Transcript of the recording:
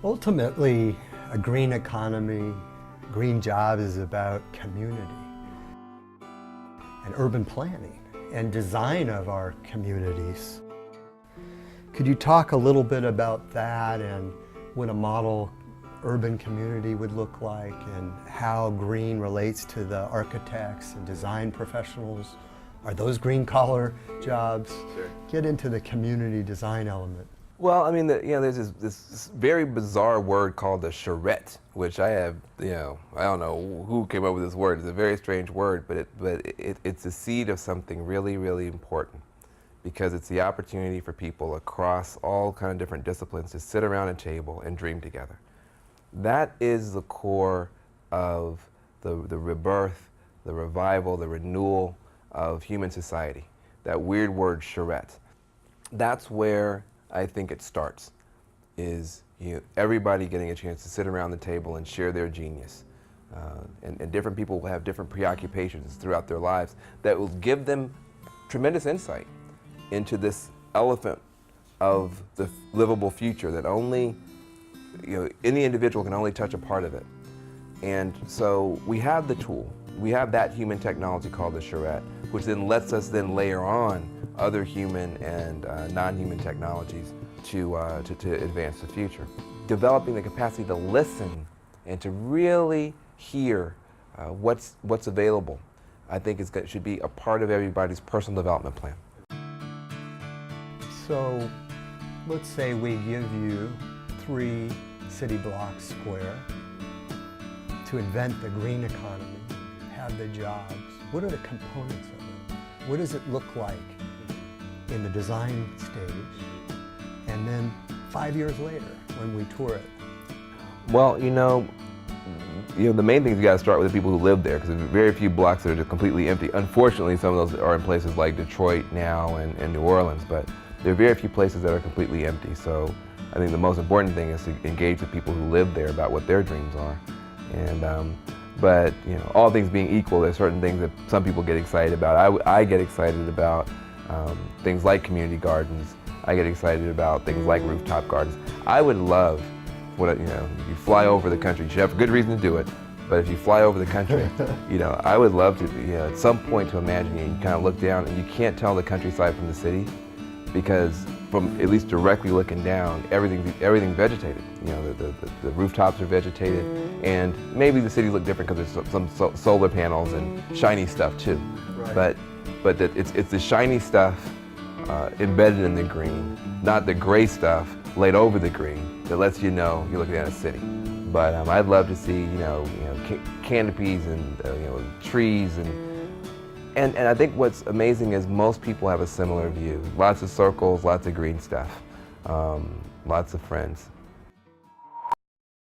Ultimately, a green economy, green jobs is about community and urban planning and design of our communities. Could you talk a little bit about that and what a model urban community would look like and how green relates to the architects and design professionals? Are those green collar jobs? Sure. Get into the community design element. Well, I mean, there's this very bizarre word called the charrette, which I have, I don't know who came up with this word. It's a very strange word, but it's the seed of something really, really important, because it's the opportunity for people across all kind of different disciplines to sit around a table and dream together. That is the core of the rebirth, the revival, the renewal of human society. That weird word, charrette. That's where I think it starts, is everybody getting a chance to sit around the table and share their genius. And different people will have different preoccupations throughout their lives that will give them tremendous insight into this elephant of the livable future that only, any individual can only touch a part of it. And so we have the tool. We have that human technology called the charrette, which then lets us then layer on other human and non-human technologies to advance the future. Developing the capacity to listen and to really hear what's available, I think should be a part of everybody's personal development plan. So let's say we give you 3 city blocks square to invent the green economy, have the jobs. What are the components of it? What does it look like in the design stage, and then 5 years later when we tour it? Well, the main thing is you got to start with the people who live there, because there's very few blocks that are just completely empty. Unfortunately, some of those are in places like Detroit now and New Orleans, but there are very few places that are completely empty. So I think the most important thing is to engage with people who live there about what their dreams are. And but all things being equal, there's certain things that some people get excited about. I get excited about things like community gardens. I get excited about things like rooftop gardens. I would love, if you fly over the country, you should have a good reason to do it, but if you fly over the country, I would love to, at some point to imagine you kind of look down and you can't tell the countryside from the city, because from at least directly looking down, everything's vegetated. The rooftops are vegetated, and maybe the cities look different because there's some solar panels and shiny stuff too. Right. But it's the shiny stuff embedded in the green, not the gray stuff laid over the green, that lets you know you're looking at a city. But I'd love to see canopies and trees and I think what's amazing is most people have a similar view. Lots of circles, lots of green stuff, lots of friends.